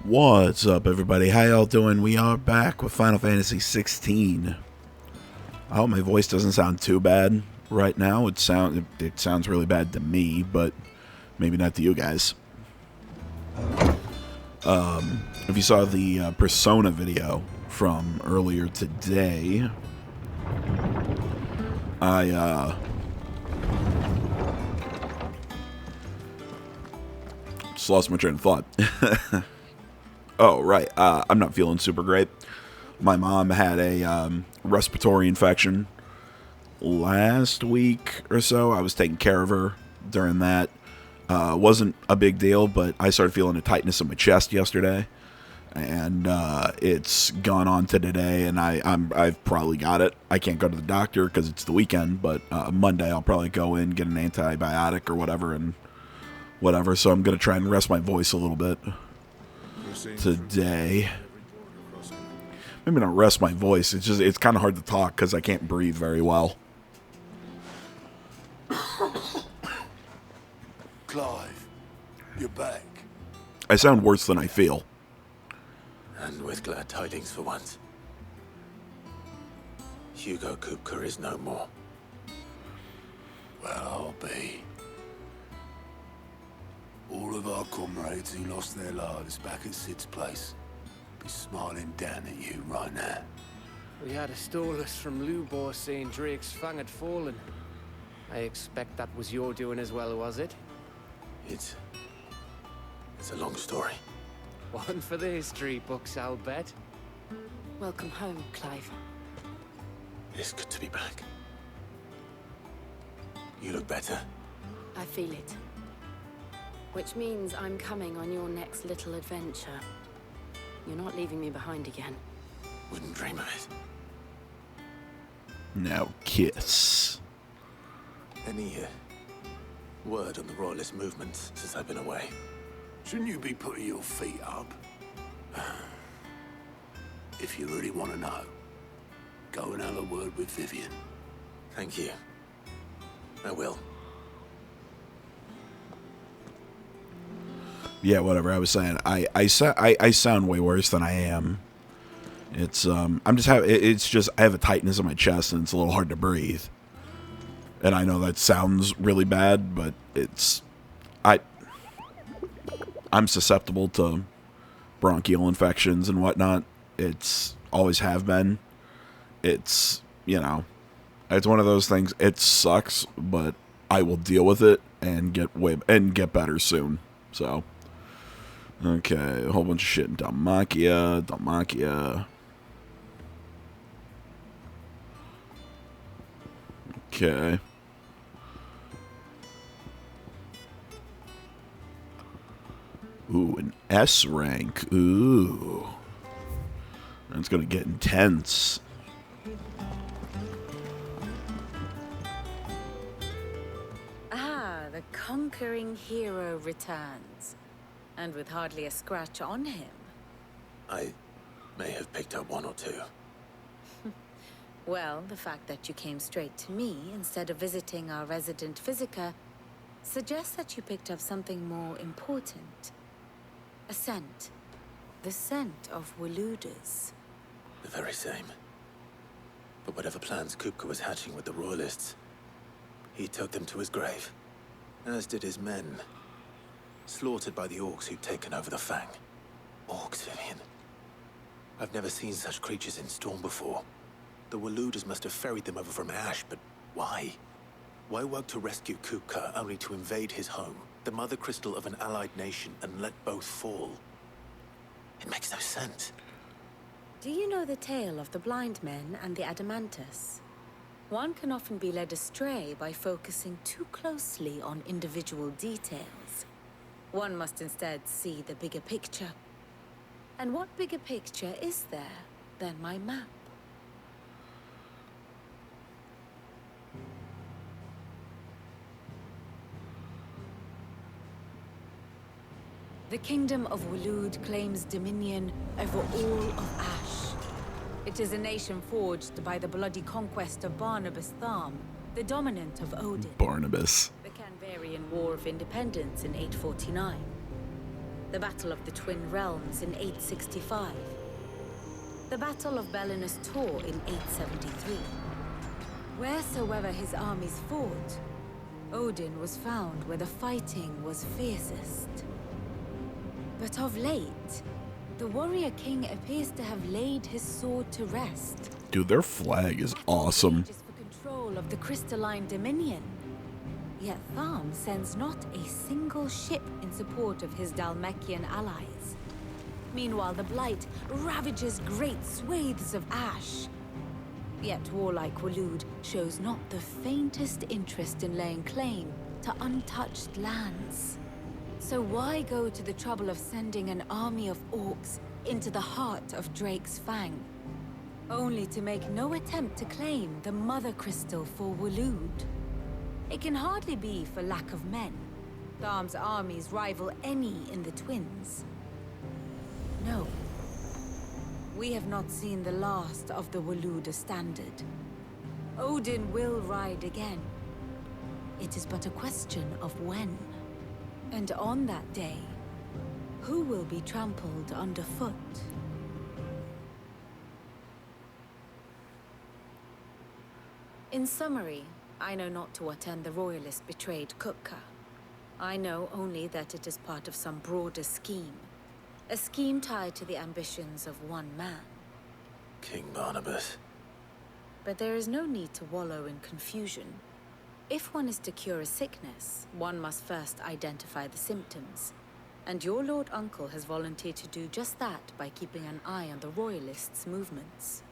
What's up, everybody? How y'all doing? We are back with Final Fantasy 16. I hope my voice doesn't sound too bad right now. It sounds really bad to me, but maybe not to you guys. If you saw the Persona video from earlier today, I just lost my train of thought. Oh, right. I'm not feeling super great. My mom had a respiratory infection last week or so. I was taking care of her during that. Wasn't a big deal, but I started feeling a tightness in my chest yesterday. And it's gone on to today, and I've probably got it. I can't go to the doctor because it's the weekend, but Monday I'll probably go in, get an antibiotic or whatever, and whatever. So I'm going to try and rest my voice a little bit today. Maybe not rest my voice. It's kind of hard to talk because I can't breathe very well. Clive, you're back. I sound worse than I feel. And with glad tidings for once. Hugo Kupka is no more. Well, I'll be. All of our comrades who lost their lives back at Sid's place be smiling down at you right now. We had a Stolas from Lubor saying Drake's fang had fallen. I expect that was your doing as well, was it? It's a long story. One for the history books, I'll bet. Welcome home, Clive. It's good to be back. You look better. I feel it. Which means I'm coming on your next little adventure. You're not leaving me behind again. Wouldn't dream of it. Now kiss. Any word on the Royalist movement since I've been away? Shouldn't you be putting your feet up? If you really want to know, go and have a word with Vivian. Thank you. I will. Yeah, whatever. I was saying, I sound way worse than I am. It's it's just I have a tightness in my chest and it's a little hard to breathe. And I know that sounds really bad, but I'm susceptible to bronchial infections and whatnot. It's always have been. It's, it's one of those things. It sucks, but I will deal with it and get better soon. So, okay, a whole bunch of shit in Dalmacia. Okay. Ooh, an S rank. Ooh. That's gonna get intense. Ah, the conquering hero returns. And with hardly a scratch on him. I may have picked up one or two. Well, the fact that you came straight to me instead of visiting our resident Physica suggests that you picked up something more important. A scent. The scent of Waludas. The very same. But whatever plans Kupka was hatching with the Royalists, he took them to his grave. As did his men. Slaughtered by the Orcs who'd taken over the Fang. Orcs, Vivian. I've never seen such creatures in Storm before. The Waludas must have ferried them over from Ash, but why? Why work to rescue Kupka only to invade his home, the mother crystal of an allied nation, and let both fall? It makes no sense. Do you know the tale of the blind men and the Adamantus? One can often be led astray by focusing too closely on individual details. One must instead see the bigger picture. And what bigger picture is there than my map? The Kingdom of Waloed claims dominion over all of Ash. It is a nation forged by the bloody conquest of Barnabas Tharm, the dominant of Odin. Barnabas. The Canvarian War of Independence in 849. the Battle of the Twin Realms in 865, the Battle of Belinus Tor in 873. Wheresoever his armies fought, Odin was found where the fighting was fiercest. But of late, the warrior king appears to have laid his sword to rest. Dude, their flag is awesome. Just for control of the crystalline dominion. Yet Tharm sends not a single ship in support of his Dhalmekian allies. Meanwhile, the Blight ravages great swathes of ash. Yet warlike Waloed shows not the faintest interest in laying claim to untouched lands. So why go to the trouble of sending an army of orcs into the heart of Drake's Fang, only to make no attempt to claim the Mother Crystal for Waloed? It can hardly be for lack of men. Tharm's armies rival any in the Twins. No. We have not seen the last of the Waloed Standard. Odin will ride again. It is but a question of when. And on that day, who will be trampled underfoot? In summary, I know not to what end the Royalists betrayed Kupka. I know only that it is part of some broader scheme. A scheme tied to the ambitions of one man. King Barnabas. But there is no need to wallow in confusion. If one is to cure a sickness, one must first identify the symptoms. And your Lord Uncle has volunteered to do just that by keeping an eye on the Royalists' movements.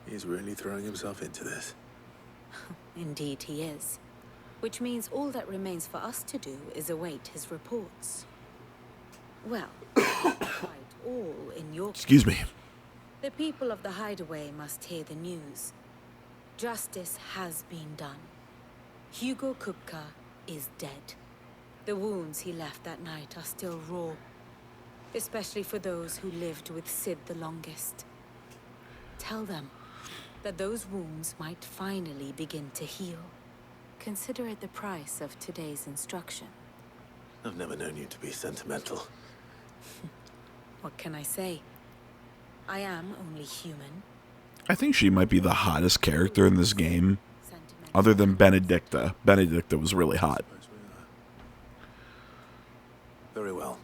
He's really throwing himself into this. Indeed he is. Which means all that remains for us to do is await his reports. Well, quite all in your... Excuse me. The people of the Hideaway must hear the news. Justice has been done. Hugo Kupka is dead. The wounds he left that night are still raw, especially for those who lived with Sid the longest. Tell them that those wounds might finally begin to heal. Consider it the price of today's instruction. I've never known you to be sentimental. What can I say? I am only human. I think she might be the hottest character in this game, other than Benedicta. Benedicta was really hot. Very well.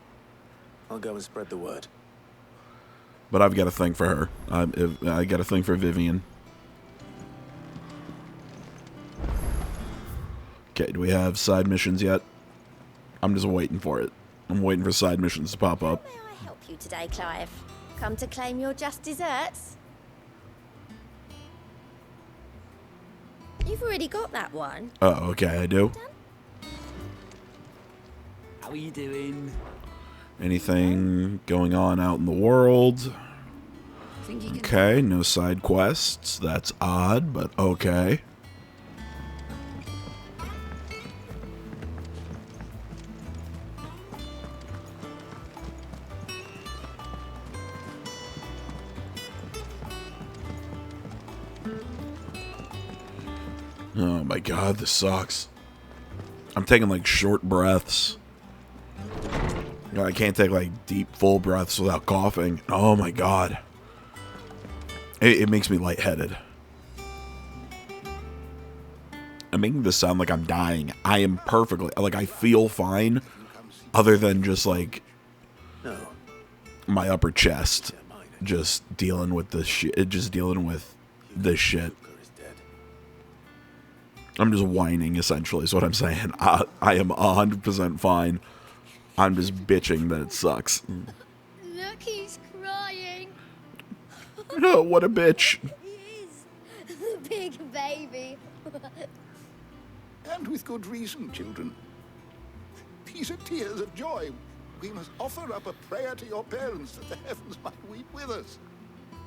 I'll go and spread the word. But I've got a thing for her. I got a thing for Vivian. Okay, do we have side missions yet? I'm just waiting for it. I'm waiting for side missions to pop up. How may I help you today, Clive? Come to claim your just desserts? You've already got that one. Oh, okay, I do. How are you doing? Anything going on out in the world? Think you can... Okay, no side quests. That's odd, but okay. Oh my god, this sucks. I'm taking like short breaths. I can't take like deep, full breaths without coughing. Oh my god. It makes me lightheaded. I'm making this sound like I'm dying. I am perfectly, like I feel fine, other than just like No. my upper chest. Just dealing with this shit. Just dealing with this shit. Kupka is dead. I'm just whining, essentially, is what I'm saying. I am 100% fine. I'm just bitching that it sucks. Look, he's crying. Oh, what a bitch. He is. The big baby. And with good reason, children. These are tears of joy. We must offer up a prayer to your parents that the heavens might weep with us.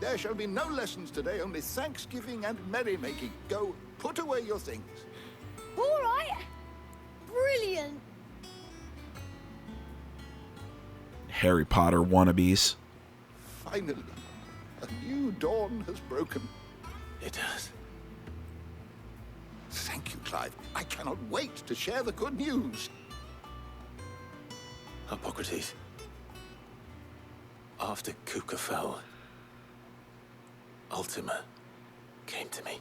There shall be no lessons today, only thanksgiving and merrymaking. Go, put away your things. All right. Brilliant. Harry Potter wannabes. Finally, a new dawn has broken. It has. Thank you, Clive. I cannot wait to share the good news. Hippocrates. After Kupka fell, Ultima came to me.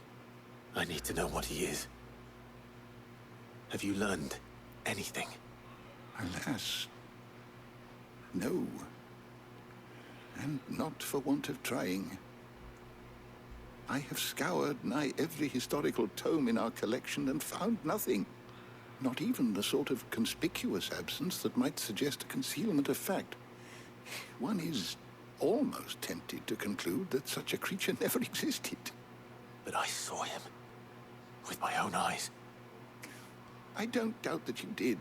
I need to know what he is. Have you learned anything? Alas, no. And not for want of trying. I have scoured nigh every historical tome in our collection and found nothing. Not even the sort of conspicuous absence that might suggest a concealment of fact. One is almost tempted to conclude that such a creature never existed. But I saw him with my own eyes. I don't doubt that you did.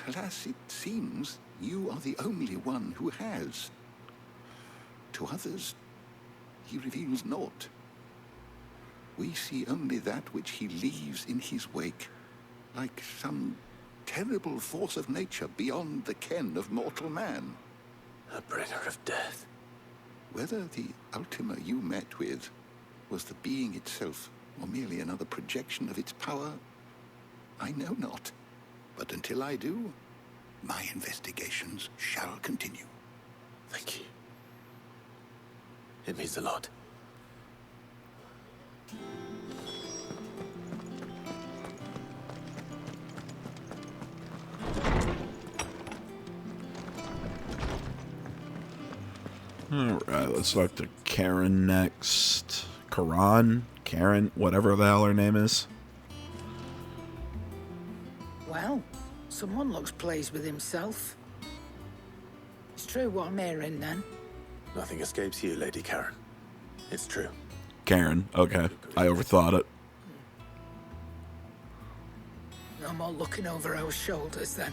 Alas, it seems you are the only one who has. To others, he reveals naught. We see only that which he leaves in his wake, like some terrible force of nature beyond the ken of mortal man. A bringer of death. Whether the Ultima you met with was the being itself, or merely another projection of its power, I know not. But until I do, my investigations shall continue. Thank you. It means a lot. Alright, let's talk to Karen next. Karen, whatever the hell her name is. Well, someone looks pleased with himself. It's true what I'm hearing, then. Nothing escapes you, Lady Karen. It's true. Karen, okay. I overthought it. No more looking over our shoulders, then.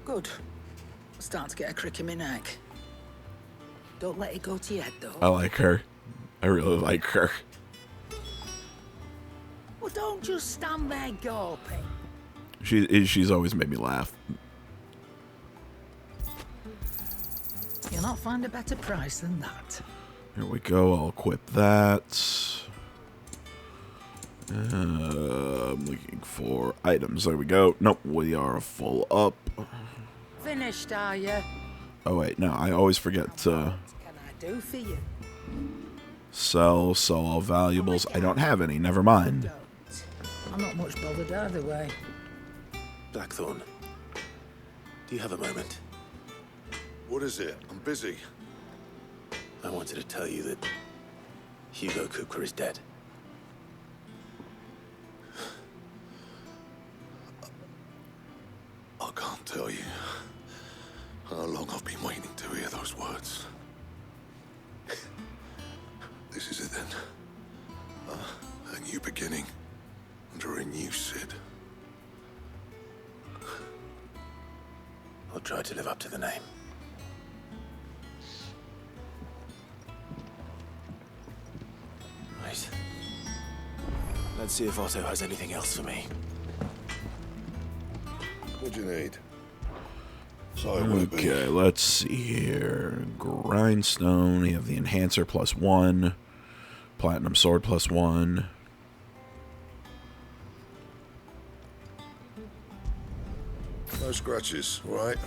Good. I'm starting to get a crick in my neck. Don't let it go to your head, though. I like her. I really like her. Well, don't just stand there gawping. She's always made me laugh. You'll not find a better price than that. Here we go. I'll equip that. I'm looking for items. There we go. Nope, we are full up. Finished, are you? Oh wait, no, I always forget to What can I do for you? sell all valuables. I don't have any. Never mind. Don't. I'm not much bothered either way. Blackthorn, do you have a moment? What is it? I'm busy. I wanted to tell you that Hugo Kupka is dead. I can't tell you how long I've been waiting to hear those words. This is it then. A new beginning under a new Sid. I'll try to live up to the name. Right. Let's see if Otto has anything else for me. What do you need? Sorry, will it be? Okay, let's see here. Grindstone. You have the enhancer +1. Platinum sword +1. No scratches, all right?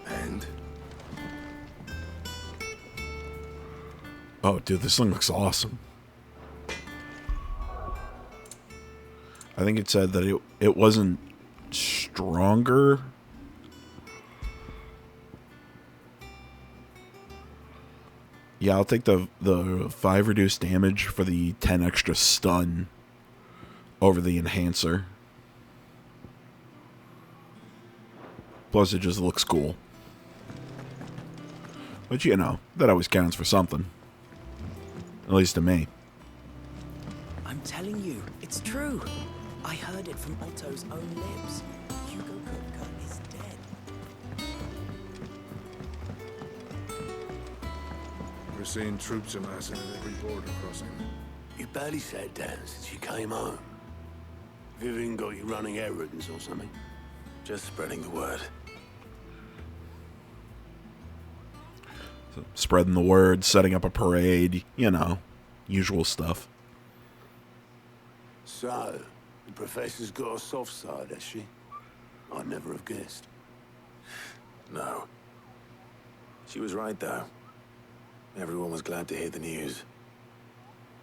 And? Oh, dude, this thing looks awesome. I think it said that it wasn't stronger. Yeah, I'll take the 5 reduced damage for the 10 extra stun over the enhancer. Plus, it just looks cool. But you know, that always counts for something. At least to me. I'm telling you, it's true. I heard it from Otto's own lips. Hugo Kupka is dead. We're seeing troops amassing at every border crossing. You barely sat down since you came home. Vivian got you running errands or something? Just spreading the word. So, spreading the word, setting up a parade, you know, usual stuff. So, the Professor's got a soft side, has she? I'd never have guessed. No. She was right, though. Everyone was glad to hear the news.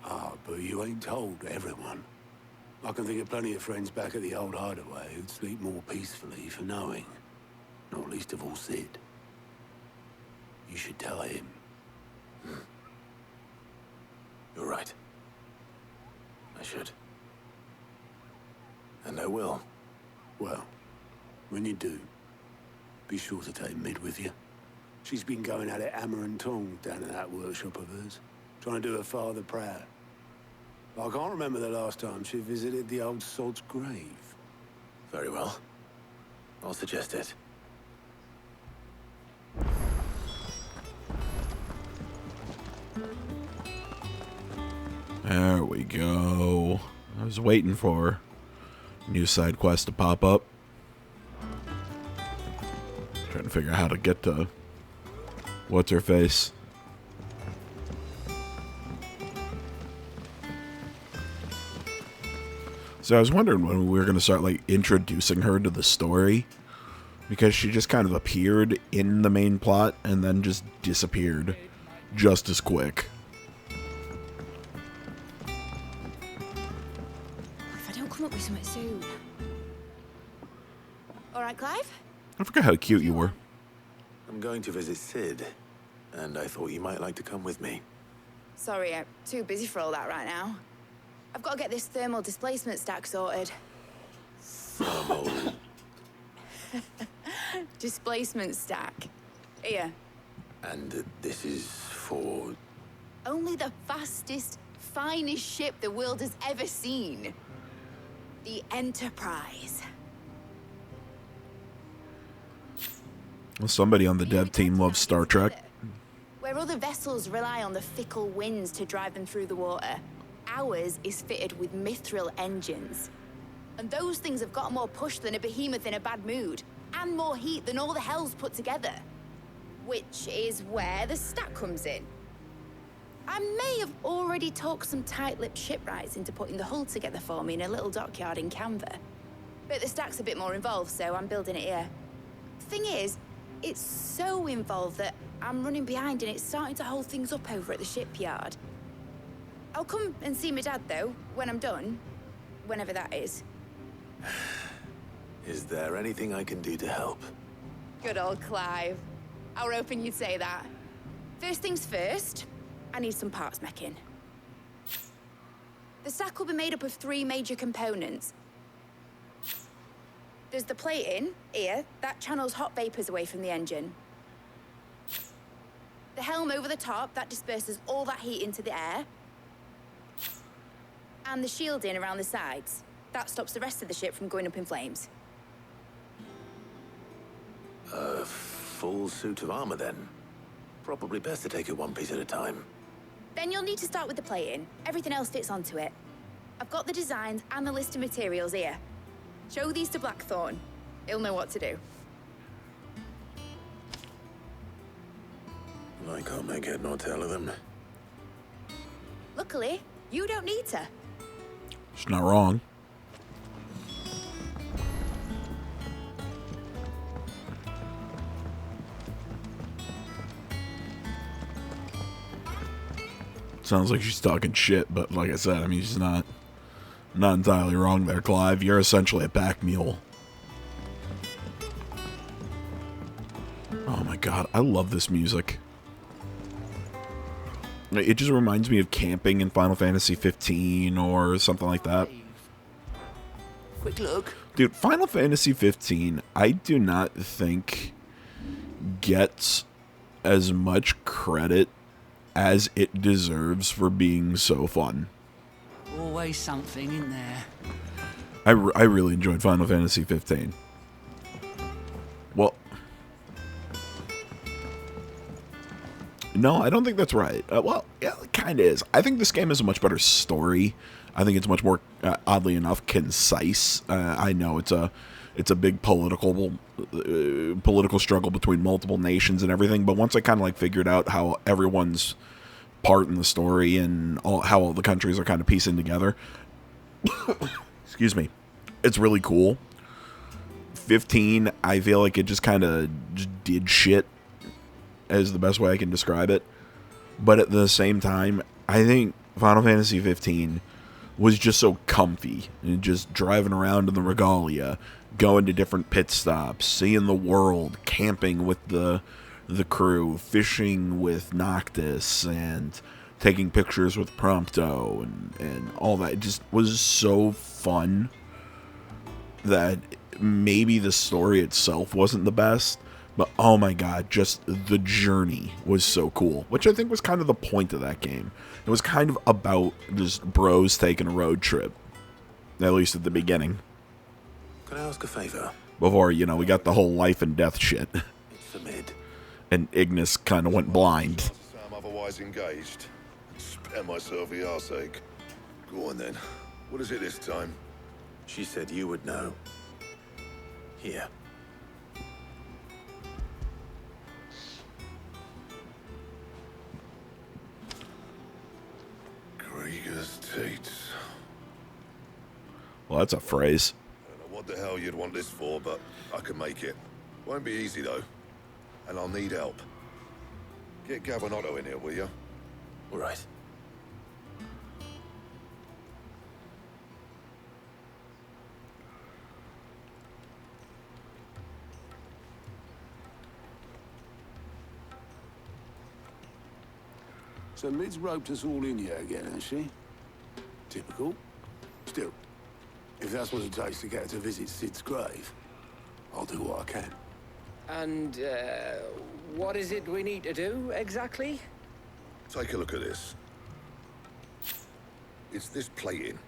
Ah, but you ain't told everyone. I can think of plenty of friends back at the old hideaway who'd sleep more peacefully for knowing. Not least of all Sid. You should tell him. You're right. I should. And I will. Well, when you do, be sure to take Mid with you. She's been going at it hammer and tongs down in that workshop of hers, trying to do her father proud. I can't remember the last time she visited the old sod's grave. Very well. I'll suggest it. There we go. I was waiting for a new side quest to pop up. Trying to figure out how to get to what's-her-face. So I was wondering when we were going to start, like, introducing her to the story. Because she just kind of appeared in the main plot and then just disappeared just as quick. If I don't come up with something soon. All right, Clive? I forgot how cute you were. I'm going to visit Sid, and I thought you might like to come with me. Sorry, I'm too busy for all that right now. I've got to get this thermal displacement stack sorted. Thermal. Displacement stack. Here. And this is for... Only the fastest, finest ship the world has ever seen. The Enterprise. Well, somebody on the dev team loves Star Trek. Where other vessels rely on the fickle winds to drive them through the water, ours is fitted with mithril engines. And those things have got more push than a behemoth in a bad mood, and more heat than all the hells put together. Which is where the stack comes in. I may have already talked some tight-lipped shipwrights into putting the hull together for me in a little dockyard in Canva. But the stack's a bit more involved, so I'm building it here. Thing is, it's so involved that I'm running behind and it's starting to hold things up over at the shipyard. I'll come and see my dad, though, when I'm done. Whenever that is. Is there anything I can do to help? Good old Clive. I were hoping you'd say that. First things first, I need some parts meching. The stack will be made up of 3 major components. There's the plating, here, that channels hot vapors away from the engine. The helm over the top, that disperses all that heat into the air. And the shielding around the sides. That stops the rest of the ship from going up in flames. A full suit of armor, then. Probably best to take it one piece at a time. Then you'll need to start with the plating. Everything else fits onto it. I've got the designs and the list of materials here. Show these to Blackthorn. He'll know what to do. I can't make head nor tail of them. Luckily, you don't need to. She's not wrong. Sounds like she's talking shit, but like I said, I mean, she's not entirely wrong there, Clive. You're essentially a pack mule. Oh my god, I love this music. It just reminds me of camping in Final Fantasy 15 or something like that. Quick look. Dude, Final Fantasy 15, I do not think gets as much credit as it deserves for being so fun. Always something in there. I really enjoyed Final Fantasy 15. Well, no, I don't think that's right. Well, yeah, it kind of is. I think this game has a much better story. I think it's much more, oddly enough, concise. I know it's a big political struggle between multiple nations and everything. But once I kind of like figured out how everyone's part in the story and how all the countries are kind of piecing together, excuse me, it's really cool. 15, I feel like it just kind of did shit, as the best way I can describe it. But at the same time, I think Final Fantasy 15 was just so comfy. And just driving around in the Regalia, going to different pit stops, seeing the world, camping with the crew, fishing with Noctis, and taking pictures with Prompto, and all that. It just was so fun that maybe the story itself wasn't the best, but oh my god, just the journey was so cool, which I think was kind of the point of that game. It was kind of about just bros taking a road trip, at least at the beginning. Can I ask a favor? Before, you know, we got the whole life and death shit. It's for Mid. And Ignis kind of went blind. I'm otherwise engaged. Spare myself the arseache. Go on then. What is it this time? She said you would know. Here. Krieger's Teats. Well, that's a phrase. I don't know what the hell you'd want this for, but I can make it. Won't be easy, though. And I'll need help. Get Gavin Otto in here, will you? All right. So Mid's roped us all in here again, hasn't she? Typical. Still, if that's what it takes to get her to visit Sid's grave, I'll do what I can. And, what is it we need to do, exactly? Take a look at this. It's this plating.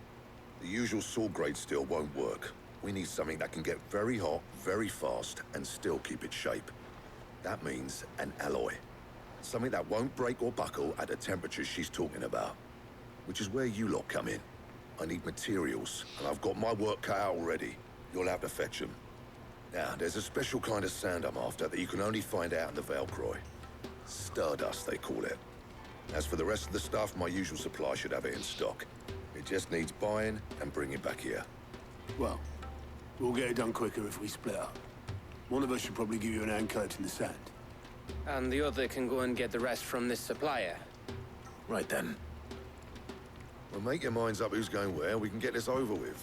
The usual sword grade steel won't work. We need something that can get very hot, very fast, and still keep its shape. That means an alloy. Something that won't break or buckle at the temperatures she's talking about. Which is where you lot come in. I need materials, and I've got my work cut out already. You'll have to fetch them. Now, there's a special kind of sand I'm after that you can only find out in the Velcroy. Stardust, they call it. As for the rest of the stuff, my usual supply should have it in stock. It just needs buying and bringing back here. Well, we'll get it done quicker if we split up. One of us should probably give you an hand collecting the sand. And the other can go and get the rest from this supplier. Right then. Well, make your minds up who's going where, we can get this over with.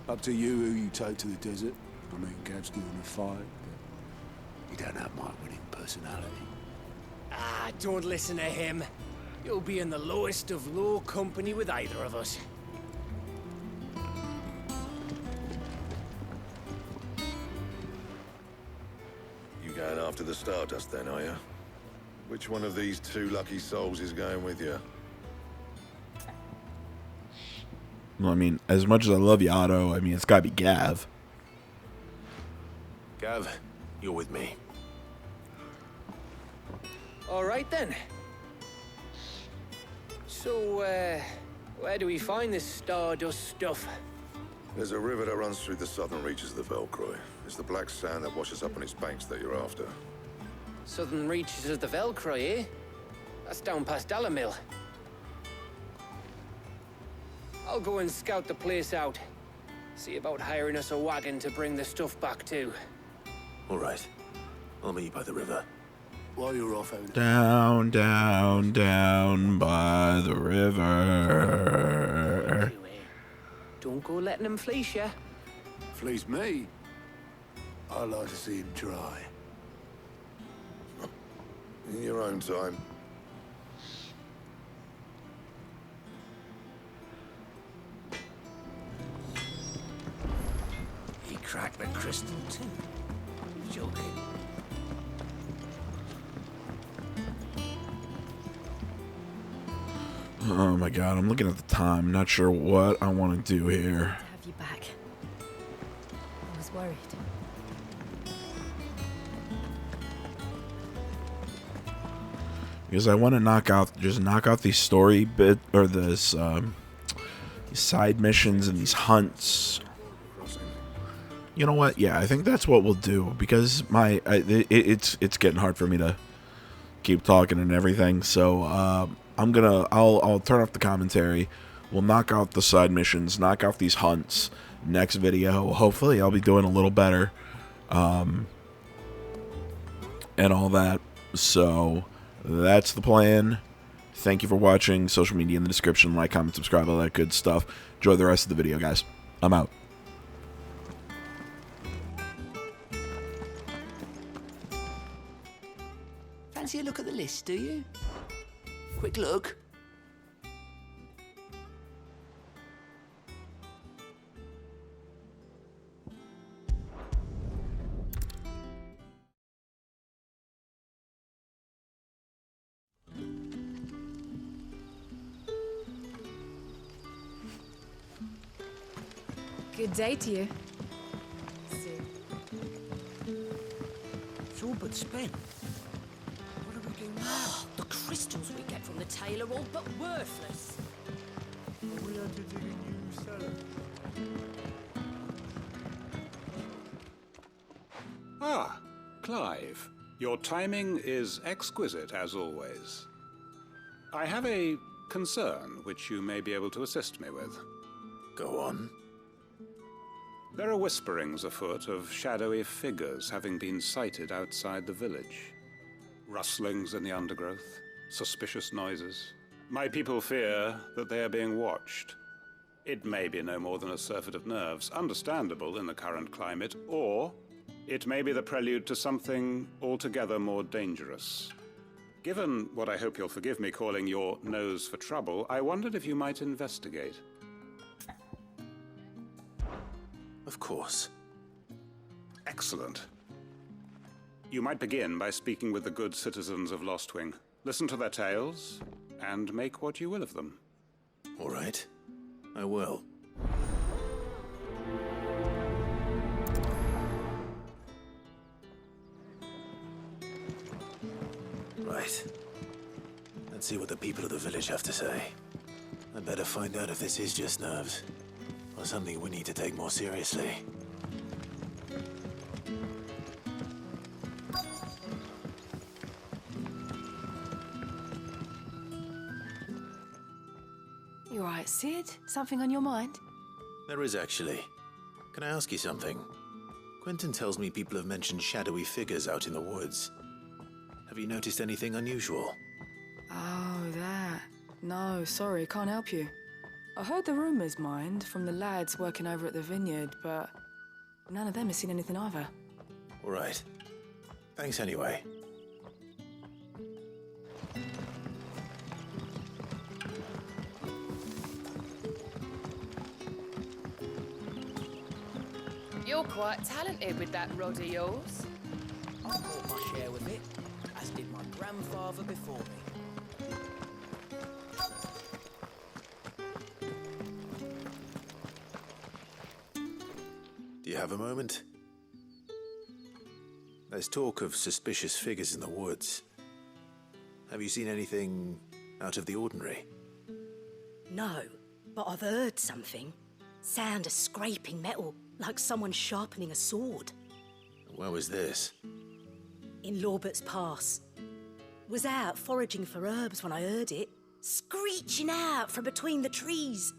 Up to you who you take to the desert. I mean, Gav's given a fight, but he don't have my winning personality. Ah, don't listen to him. You'll be in the lowest of low company with either of us. You going after the Stardust then, are you? Which one of these two lucky souls is going with you? Well, I mean, as much as I love you, Otto, I mean, it's gotta be Gav. Gav, you're with me. All right, then. So, where do we find this Stardust stuff? There's a river that runs through the southern reaches of the Velcroy. It's the black sand that washes up on its banks that you're after. Southern reaches of the Velcroy, eh? That's down past Dalamil. I'll go and scout the place out. See about hiring us a wagon to bring the stuff back to. All right. I'll meet you by the river. While you're off, Owen. Down, down, down by the river. Don't go letting him fleece ya. Fleece me? I like to see him try. In your own time. He cracked the crystal too. You're joking. Oh my god, I'm looking at the time. Not sure what I want to do here. To have you back. I was worried. Because I want to knock out these story bit, or this, these side missions and these hunts. You know what? Yeah, I think that's what we'll do, because it's getting hard for me to keep talking and everything. So I'll turn off the commentary. We'll knock out the side missions, knock out these hunts. Next video, hopefully I'll be doing a little better, and all that. So that's the plan. Thank you for watching. Social media in the description. Like, comment, subscribe, all that good stuff. Enjoy the rest of the video, guys. I'm out. Fancy a look at the list, do you? Quick look. Good day to you. It's all but spent. What do we do now? The crystals we get from the tail are all but worthless. We had to dig a new cellar. Ah, Clive. Your timing is exquisite, as always. I have a concern which you may be able to assist me with. Go on. There are whisperings afoot of shadowy figures having been sighted outside the village. Rustlings in the undergrowth, suspicious noises. My people fear that they are being watched. It may be no more than a surfeit of nerves, understandable in the current climate, or it may be the prelude to something altogether more dangerous. Given what I hope you'll forgive me calling your nose for trouble, I wondered if you might investigate. Of course. Excellent. You might begin by speaking with the good citizens of Lostwing. Listen to their tales, and make what you will of them. All right. I will. Right. Let's see what the people of the village have to say. I'd better find out if this is just nerves, or something we need to take more seriously. You all right, Sid? Something on your mind? There is, actually. Can I ask you something? Quentin tells me people have mentioned shadowy figures out in the woods. Have you noticed anything unusual? Oh, that. No, sorry, can't help you. I heard the rumours, mind, from the lads working over at the vineyard, but none of them has seen anything either. All right. Thanks anyway. You're quite talented with that rod of yours. I caught my share with it, as did my grandfather before me. Do you have a moment? There's talk of suspicious figures in the woods. Have you seen anything out of the ordinary? No, but I've heard something. Sound of scraping metal, like someone sharpening a sword. Where was this? In Lorbert's Pass. Was out foraging for herbs when I heard it, screeching out from between the trees.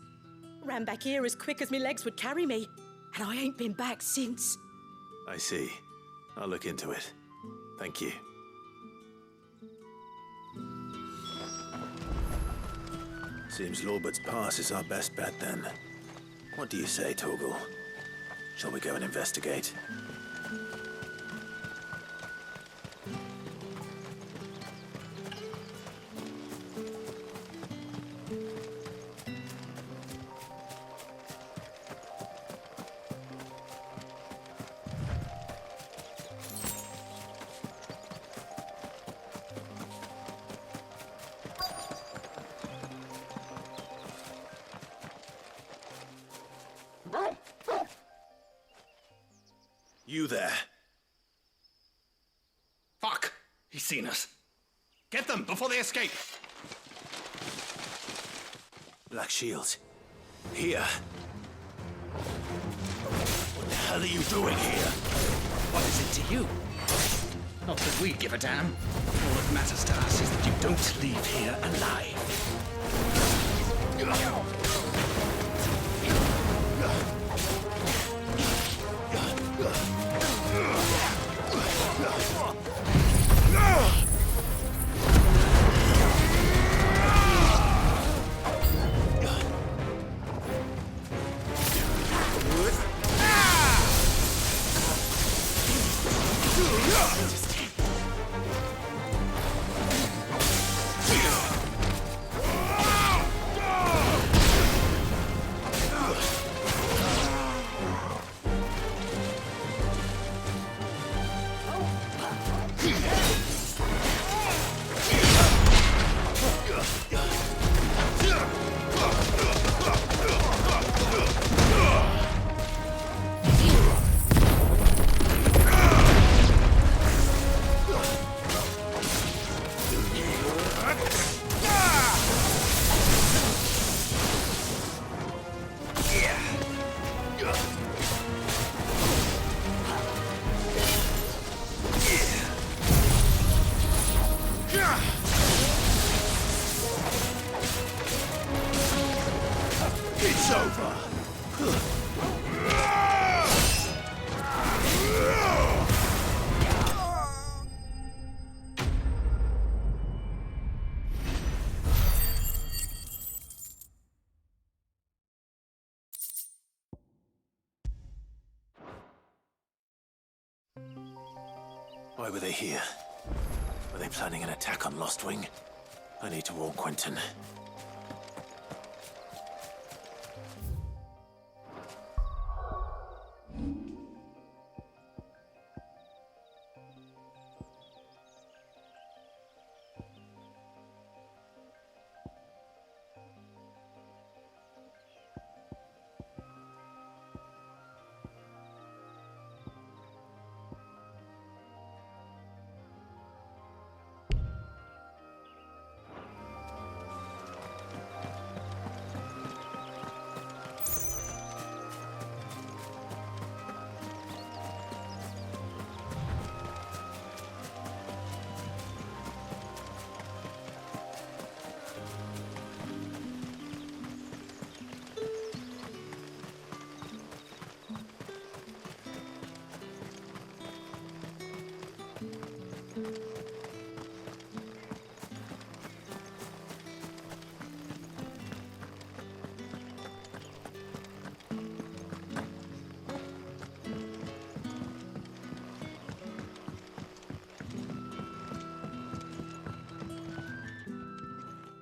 Ran back here as quick as my legs would carry me, and I ain't been back since. I see. I'll look into it. Thank you. Seems Lorbert's Pass is our best bet then. What do you say, Torgal? Shall we go and investigate? You there. Fuck! He's seen us. Get them before they escape. Black Shield. Here. hell are you doing here? What is it to you? Not that we give a damn. All that matters to us is that you don't leave here alive. It's over. Why were they here? Were they planning an attack on Lostwing? I need to warn Quentin.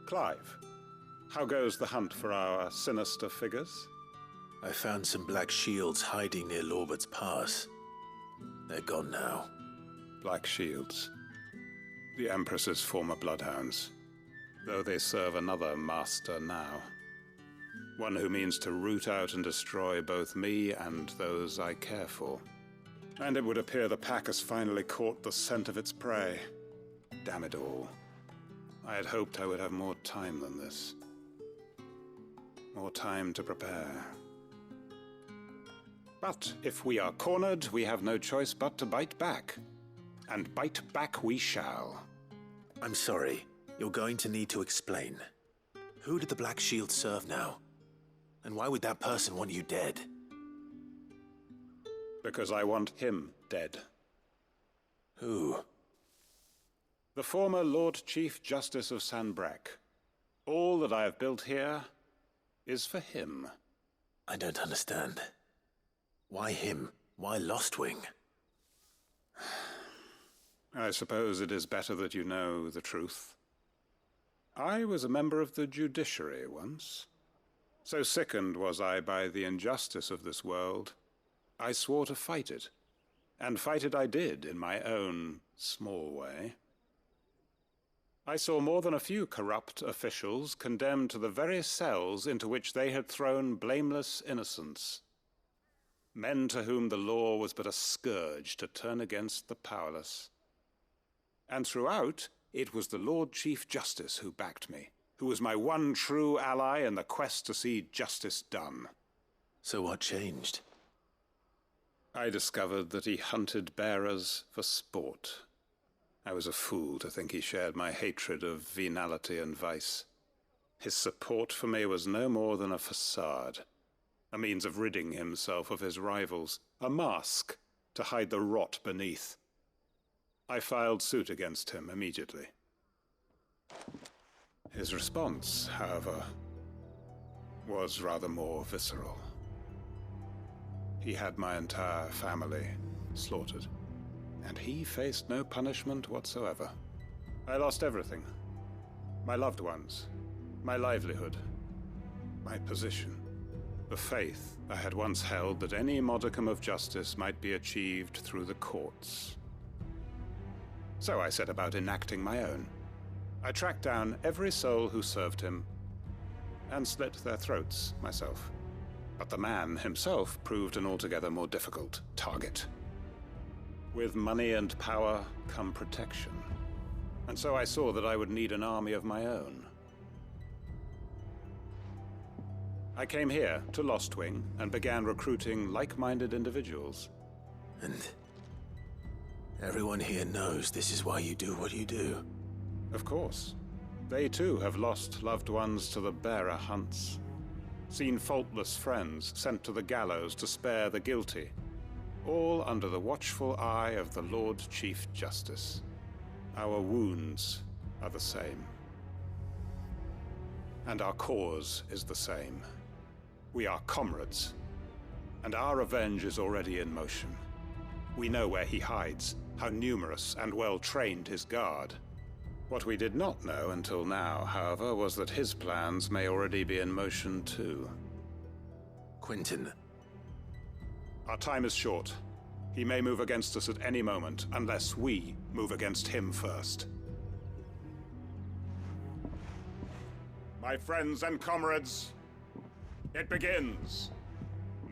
Clive, how goes the hunt for our sinister figures? I found some black shields hiding near Lorbert's Pass. They're gone now. Black shields. The Empress's former bloodhounds. Though they serve another master now. One who means to root out and destroy both me and those I care for. And it would appear the pack has finally caught the scent of its prey. Damn it all. I had hoped I would have more time than this. More time to prepare. But if we are cornered, we have no choice but to bite back. And bite back we shall. I'm sorry. You're going to need to explain. Who did the Black Shield serve now? And why would that person want you dead? Because I want him dead. Who? The former Lord Chief Justice of Sanbreque. All that I have built here is for him. I don't understand. Why him? Why Lostwing? I suppose it is better that you know the truth. I was a member of the judiciary once. So sickened was I by the injustice of this world, I swore to fight it. And fight it I did in my own small way. I saw more than a few corrupt officials condemned to the very cells into which they had thrown blameless innocents. Men to whom the law was but a scourge to turn against the powerless. And throughout, it was the Lord Chief Justice who backed me, who was my one true ally in the quest to see justice done. So what changed? I discovered that he hunted bearers for sport. I was a fool to think he shared my hatred of venality and vice. His support for me was no more than a facade, a means of ridding himself of his rivals, a mask to hide the rot beneath. I filed suit against him immediately. His response, however, was rather more visceral. He had my entire family slaughtered, and he faced no punishment whatsoever. I lost everything. My loved ones, my livelihood, my position, the faith I had once held that any modicum of justice might be achieved through the courts. So I set about enacting my own. I tracked down every soul who served him and slit their throats myself. But the man himself proved an altogether more difficult target. With money and power come protection. And so I saw that I would need an army of my own. I came here to Lostwing and began recruiting like-minded individuals. And everyone here knows this is why you do what you do. Of course. They too have lost loved ones to the bearer hunts. Seen faultless friends sent to the gallows to spare the guilty, all under the watchful eye of the Lord Chief Justice. Our wounds are the same. And our cause is the same. We are comrades, and our revenge is already in motion. We know where he hides, how numerous and well-trained his guard. What we did not know until now, however, was that his plans may already be in motion too. Quentin. Our time is short. He may move against us at any moment, unless we move against him first. My friends and comrades, it begins.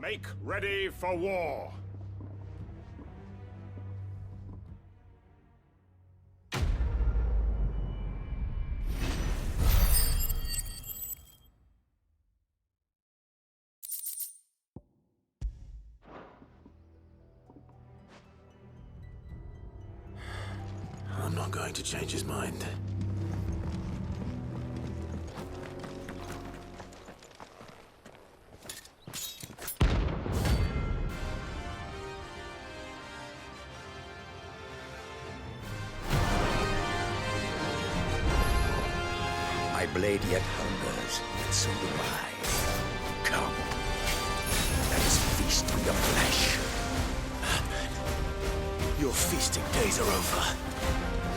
Make ready for war. I'm not going to change his mind. My blade yet hungers, and so do I. Come, let us feast on your flesh. Batman, your feasting days are over.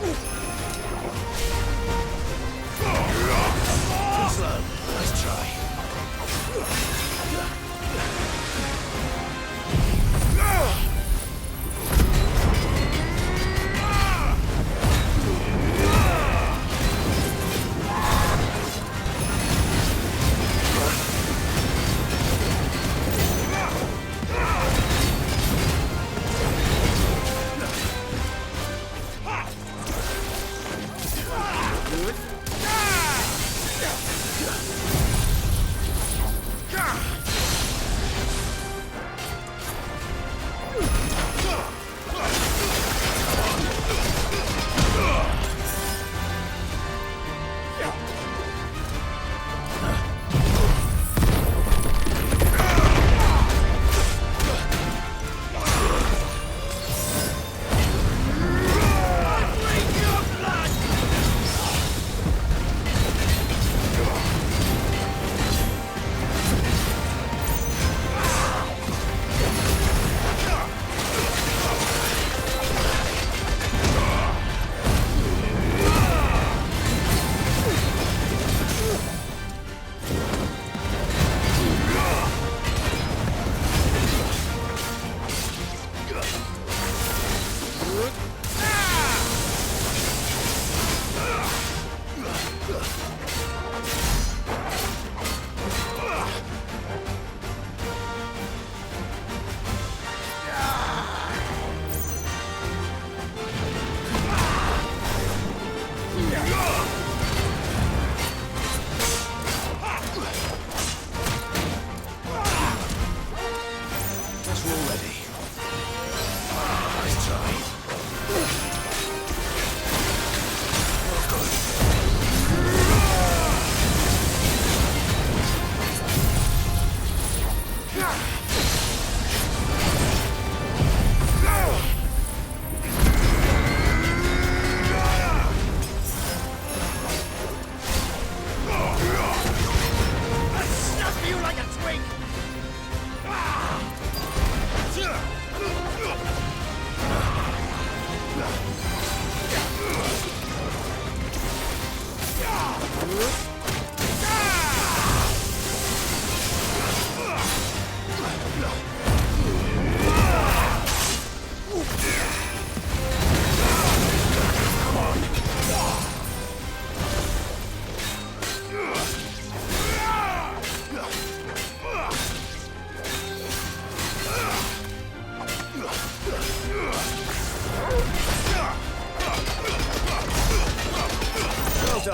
Too slow. Nice try.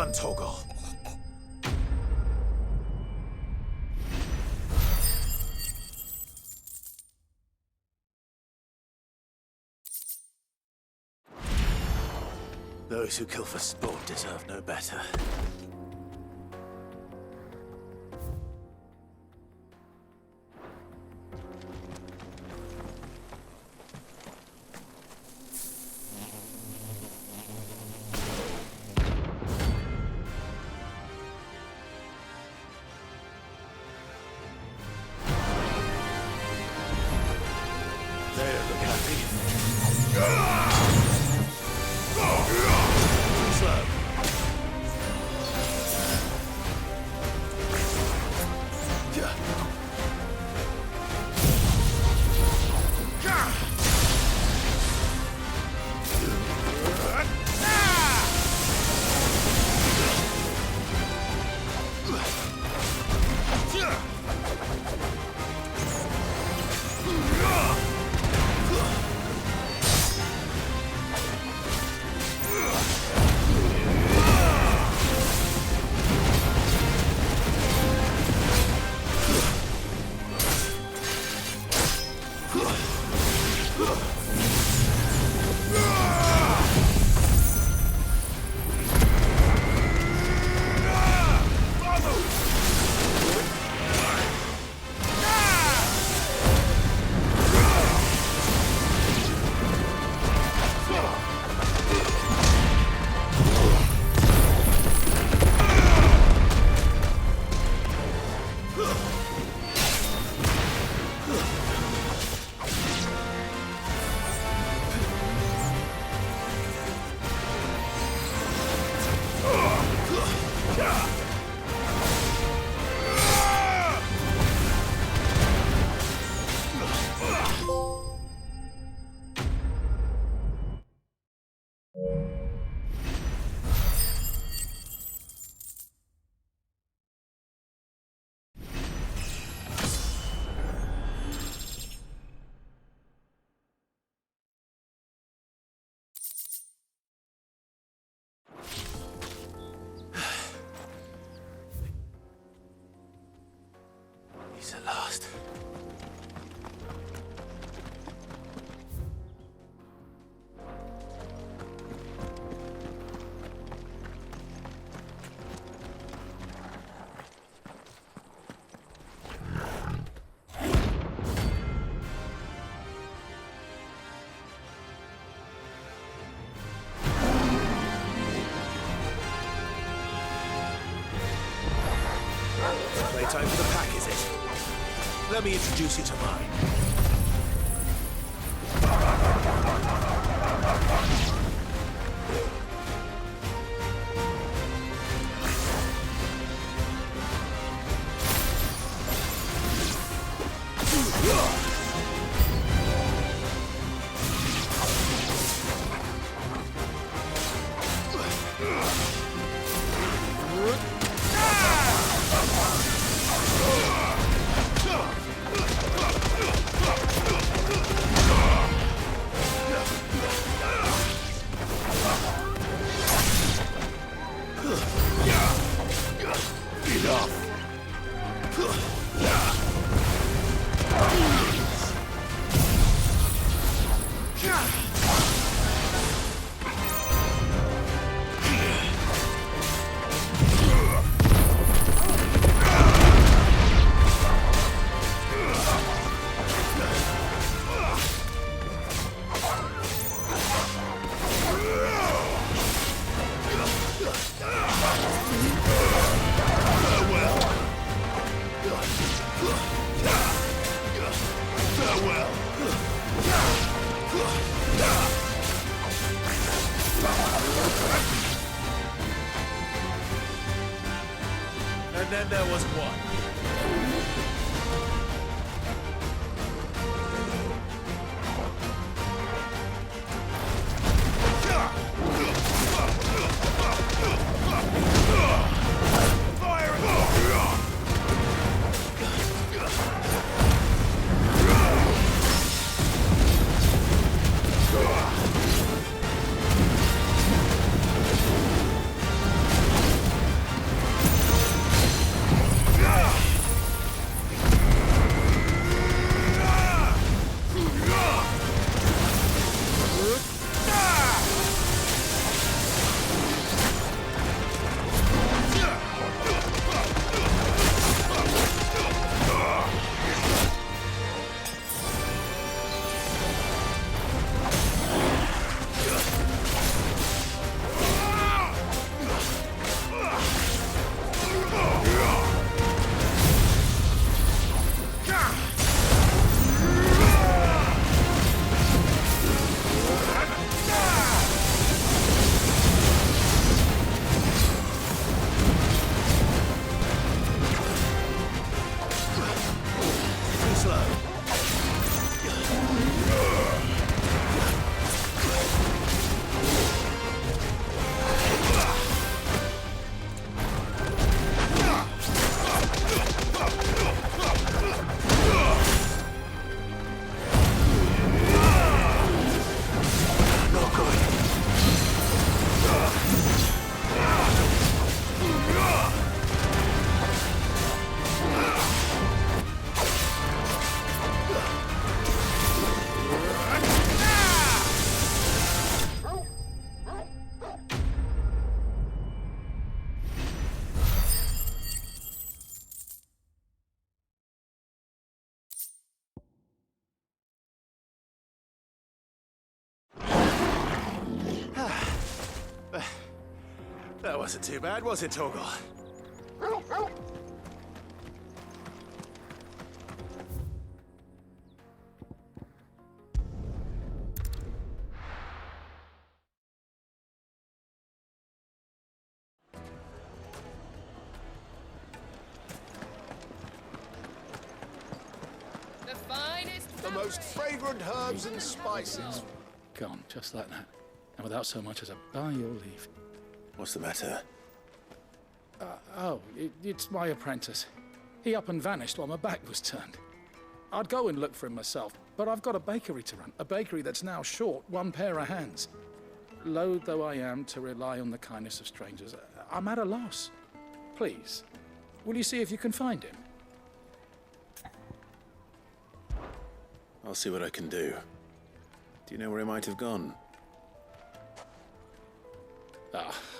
done, Torgal. Those who kill for sport deserve no better. They don't look happy. Slow. He's at last. Playtime for the pack, is it? Let me introduce you to mine. And then there was one. That wasn't too bad, was it, Torgal? The finest. The most fragrant herbs and spices. Gone, just like that. And without so much as a by your leave. What's the matter? It's my apprentice. He up and vanished while my back was turned. I'd go and look for him myself, but I've got a bakery to run. A bakery that's now short one pair of hands. Loath though I am to rely on the kindness of strangers, I'm at a loss. Please, will you see if you can find him? I'll see what I can do. Do you know where he might have gone?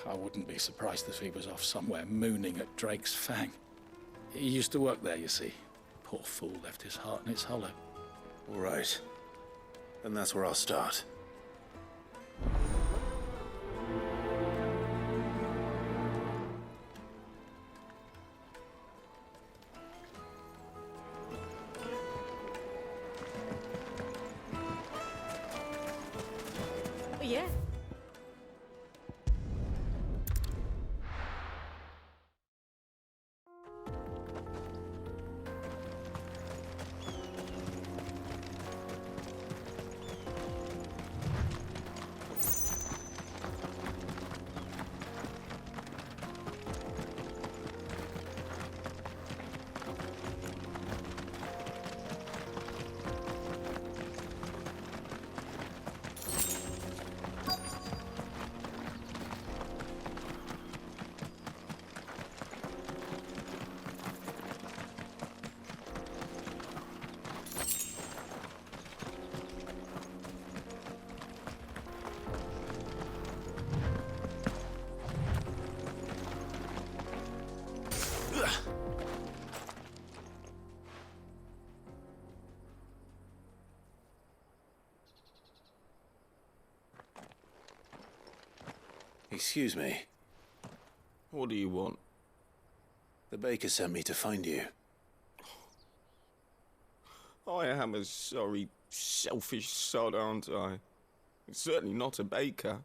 I wouldn't be surprised if he was off somewhere mooning at Drake's Fang. He used to work there, you see. Poor fool left his heart in its hollow. All right. Then that's where I'll start. Yeah. Excuse me. What do you want? The baker sent me to find you. I am a sorry, selfish sod, aren't I? Certainly not a baker.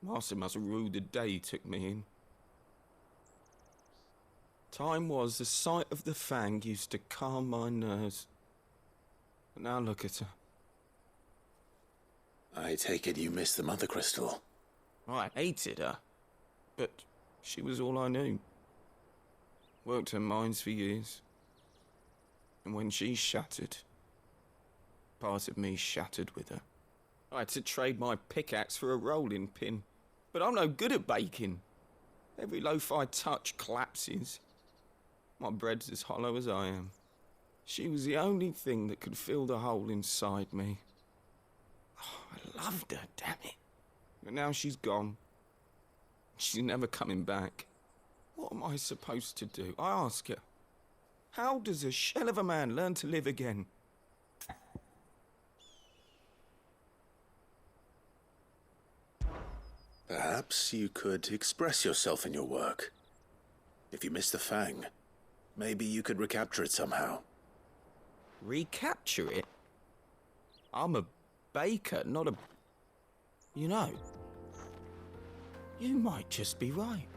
Master must have ruled the day he took me in. Time was the sight of the Fang used to calm my nerves. But now look at her. I take it you missed the Mother Crystal. I hated her, but she was all I knew. Worked her mines for years. And when she shattered, part of me shattered with her. I had to trade my pickaxe for a rolling pin, but I'm no good at baking. Every loaf I touch collapses. My bread's as hollow as I am. She was the only thing that could fill the hole inside me. Oh, I loved her, damn it. But now she's gone. She's never coming back. What am I supposed to do? I ask her. How does a shell of a man learn to live again? Perhaps you could express yourself in your work. If you miss the Fang, maybe you could recapture it somehow. Recapture it? I'm a baker, not a... You know, you might just be right.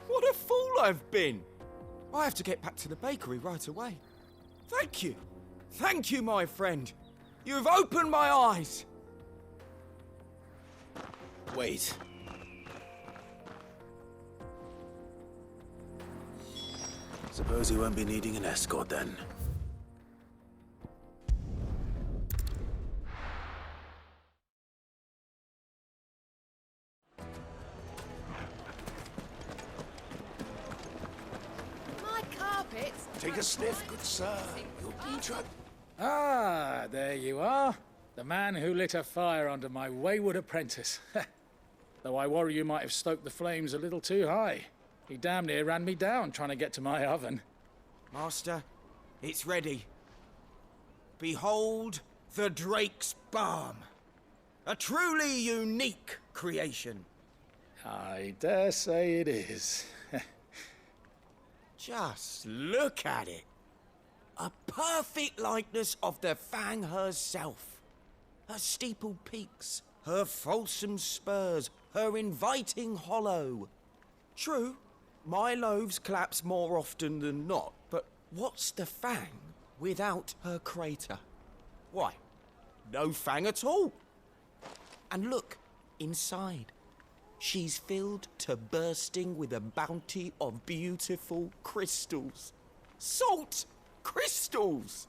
What a fool I've been! I have to get back to the bakery right away. Thank you. Thank you, my friend. You've opened my eyes. Wait. Suppose you won't be needing an escort then. My carpets. Take a sniff, good sir. You'll be trouble. Ah, there you are. The man who lit a fire under my wayward apprentice. Though I worry you might have stoked the flames a little too high. He damn near ran me down trying to get to my oven. Master, it's ready. Behold the Drake's Balm. A truly unique creation. I dare say it is. Just look at it. A perfect likeness of the Fang herself. Her steepled peaks, her fulsome spurs, her inviting hollow. True, my loaves collapse more often than not, but what's the Fang without her crater? Why, no Fang at all. And look, inside. She's filled to bursting with a bounty of beautiful crystals. Salt crystals!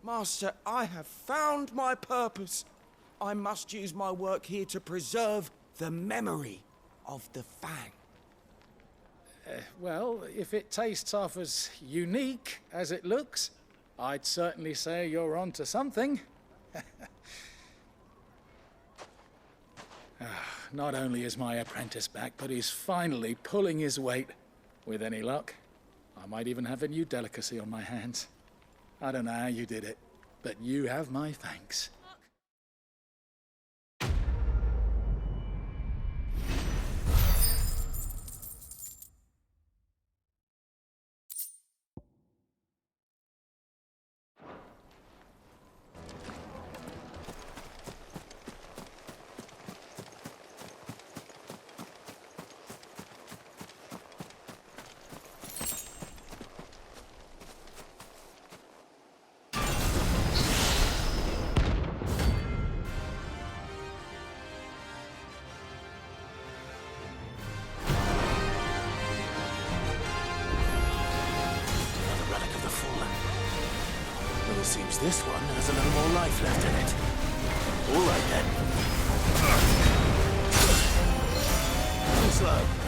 Master, I have found my purpose. I must use my work here to preserve the memory of the Fang. Well, if it tastes half as unique as it looks, I'd certainly say you're on to something. Not only is my apprentice back, but he's finally pulling his weight. With any luck, I might even have a new delicacy on my hands. I don't know how you did it, but you have my thanks. Seems this one has a little more life left in it. All right then. Too slow.